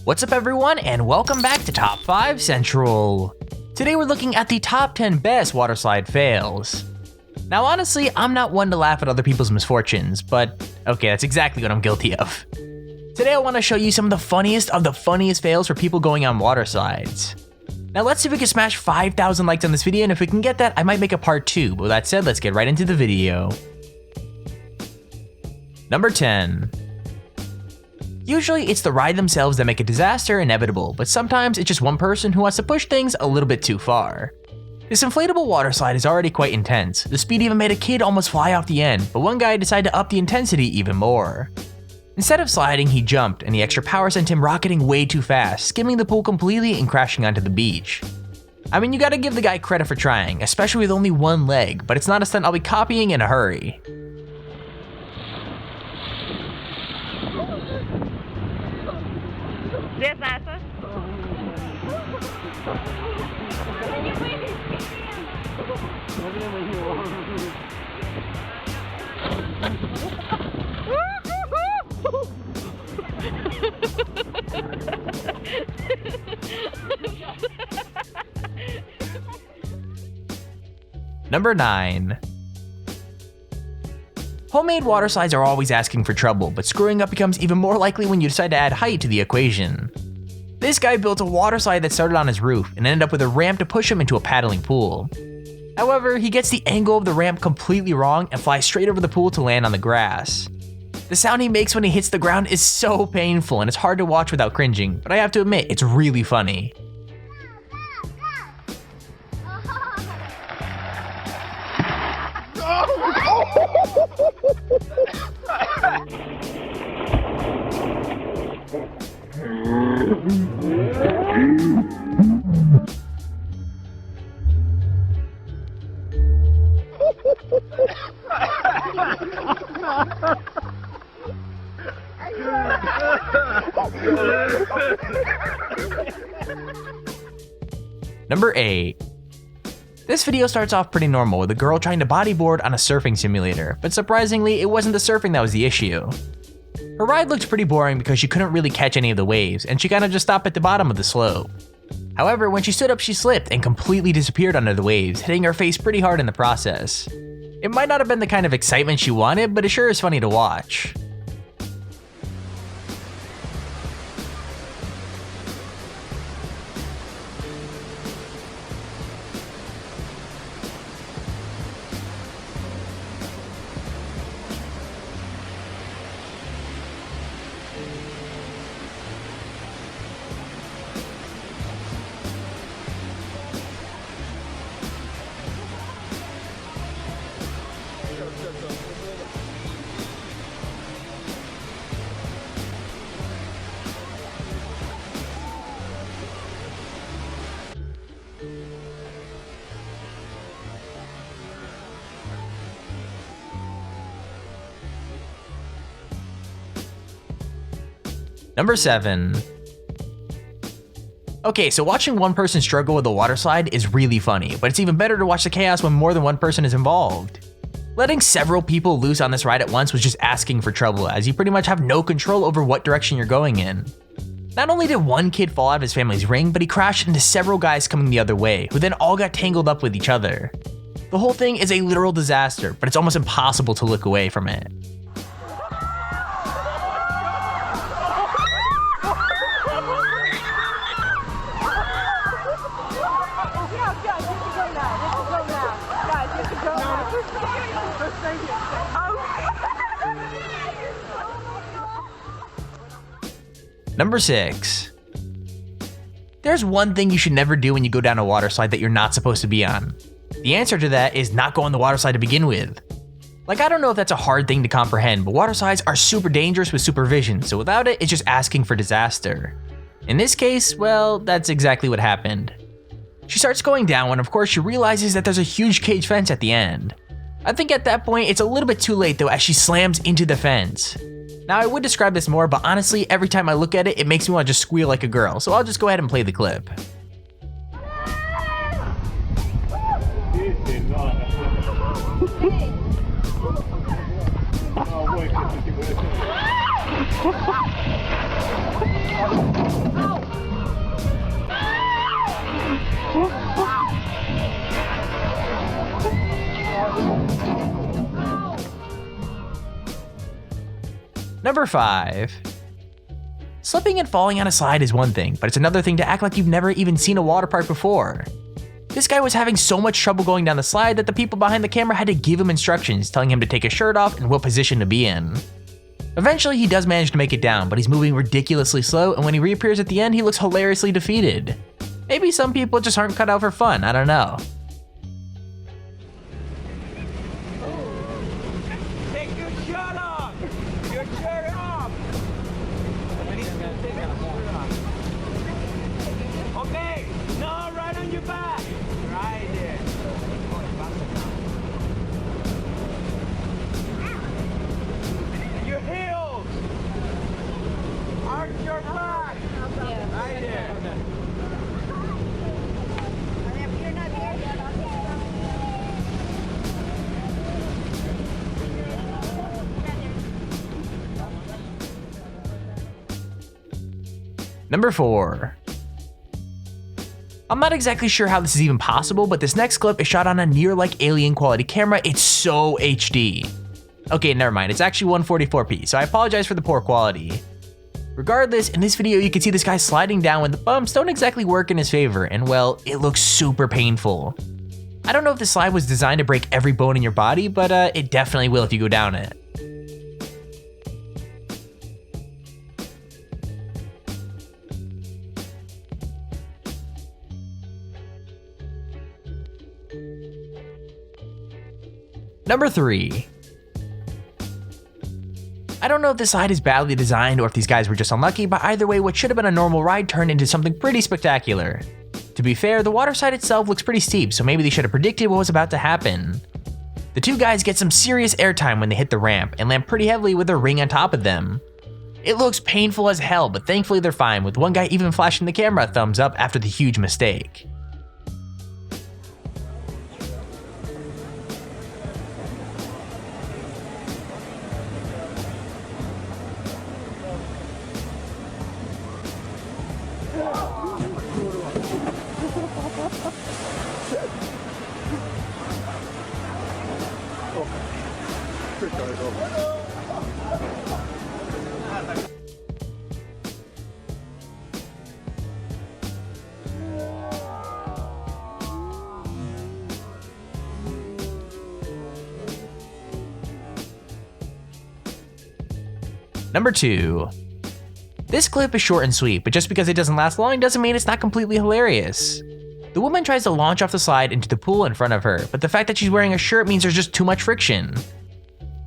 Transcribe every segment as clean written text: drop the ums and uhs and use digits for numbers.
What's up everyone, and welcome back to Top 5 Central. Today we're looking at the top 10 best water slide fails. Now honestly, I'm not one to laugh at other people's misfortunes, but okay, that's exactly what I'm guilty of. Today I want to show you some of the funniest fails for people going on water slides. Now let's see if we can smash 5,000 likes on this video, and if we can get that, I might make a part 2, but with that said, let's get right into the video. Number 10. Usually it's the ride themselves that make a disaster inevitable, but sometimes it's just one person who wants to push things a little bit too far. This inflatable water slide is already quite intense. The speed even made a kid almost fly off the end, but one guy decided to up the intensity even more. Instead of sliding, he jumped, and the extra power sent him rocketing way too fast, skimming the pool completely and crashing onto the beach. I mean, you gotta give the guy credit for trying, especially with only one leg, but it's not a stunt I'll be copying in a hurry. Number 9. Homemade water slides are always asking for trouble, but screwing up becomes even more likely when you decide to add height to the equation. This guy built a water slide that started on his roof and ended up with a ramp to push him into a paddling pool. However, he gets the angle of the ramp completely wrong and flies straight over the pool to land on the grass. The sound he makes when he hits the ground is so painful and it's hard to watch without cringing, but I have to admit, it's really funny. Number 8. This video starts off pretty normal with a girl trying to bodyboard on a surfing simulator, but surprisingly, it wasn't the surfing that was the issue. Her ride looked pretty boring because she couldn't really catch any of the waves, and she kinda just stopped at the bottom of the slope. However, when she stood up, she slipped and completely disappeared under the waves, hitting her face pretty hard in the process. It might not have been the kind of excitement she wanted, but it sure is funny to watch. Number 7. Okay, so watching one person struggle with a water slide is really funny, but it's even better to watch the chaos when more than one person is involved. Letting several people loose on this ride at once was just asking for trouble, as you pretty much have no control over what direction you're going in. Not only did one kid fall out of his family's ring, but he crashed into several guys coming the other way, who then all got tangled up with each other. The whole thing is a literal disaster, but it's almost impossible to look away from it. Number 6. There's one thing you should never do when you go down a water slide that you're not supposed to be on. The answer to that is not go on the water slide to begin with. Like, I don't know if that's a hard thing to comprehend, but water slides are super dangerous with supervision, so without it, it's just asking for disaster. In this case, well, that's exactly what happened. She starts going down when of course she realizes that there's a huge cage fence at the end. I think at that point it's a little bit too late though, as she slams into the fence. Now I would describe this more, but honestly every time I look at it, it makes me want to just squeal like a girl, so I'll just go ahead and play the clip. Number 5. Slipping and falling on a slide is one thing, but it's another thing to act like you've never even seen a water park before. This guy was having so much trouble going down the slide that the people behind the camera had to give him instructions, telling him to take his shirt off and what position to be in. Eventually he does manage to make it down, but he's moving ridiculously slow, and when he reappears at the end he looks hilariously defeated. Maybe some people just aren't cut out for fun, I don't know. Take your shirt off! Your shirt off! Okay, now right on your back. Right there. Your heels! Arch your back! Right there. Number 4. I'm not exactly sure how this is even possible, but this next clip is shot on a near like alien quality camera. It's so HD. Okay, never mind, it's actually 144p, so I apologize for the poor quality. Regardless, in this video you can see this guy sliding down when the bumps don't exactly work in his favor, and well, it looks super painful. I don't know if the slide was designed to break every bone in your body, but it definitely will if you go down it. Number 3. I don't know if this slide is badly designed or if these guys were just unlucky, but either way, what should have been a normal ride turned into something pretty spectacular. To be fair, the water slide itself looks pretty steep, so maybe they should have predicted what was about to happen. The two guys get some serious airtime when they hit the ramp and land pretty heavily with a ring on top of them. It looks painful as hell, but thankfully they're fine, with one guy even flashing the camera a thumbs up after the huge mistake. Number 2. This clip is short and sweet, but just because it doesn't last long doesn't mean it's not completely hilarious. The woman tries to launch off the slide into the pool in front of her, but the fact that she's wearing a shirt means there's just too much friction.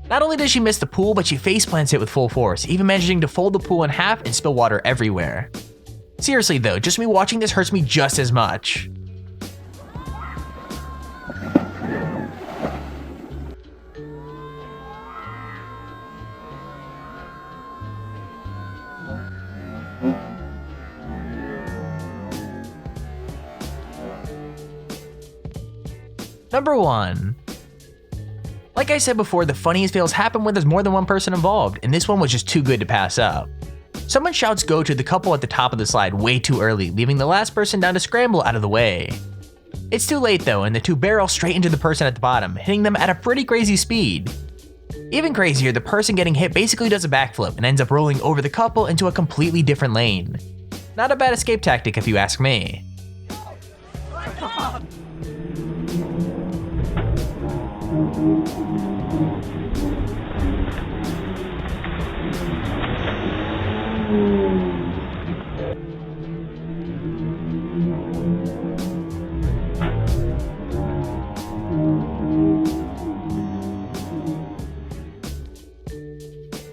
Not only does she miss the pool, but she faceplants it with full force, even managing to fold the pool in half and spill water everywhere. Seriously though, just me watching this hurts me just as much. Number 1. Like I said before, the funniest fails happen when there's more than one person involved, and this one was just too good to pass up. Someone shouts go to the couple at the top of the slide way too early, leaving the last person down to scramble out of the way. It's too late though, and the two barrel straight into the person at the bottom, hitting them at a pretty crazy speed. Even crazier, the person getting hit basically does a backflip and ends up rolling over the couple into a completely different lane. Not a bad escape tactic if you ask me.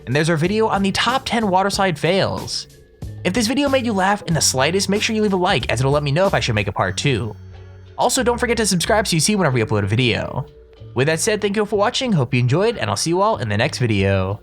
And there's our video on the top 10 waterslide fails. If this video made you laugh in the slightest, make sure you leave a like, as it'll let me know if I should make a part 2. Also, don't forget to subscribe so you see whenever we upload a video. With that said, thank you all for watching, hope you enjoyed, and I'll see you all in the next video.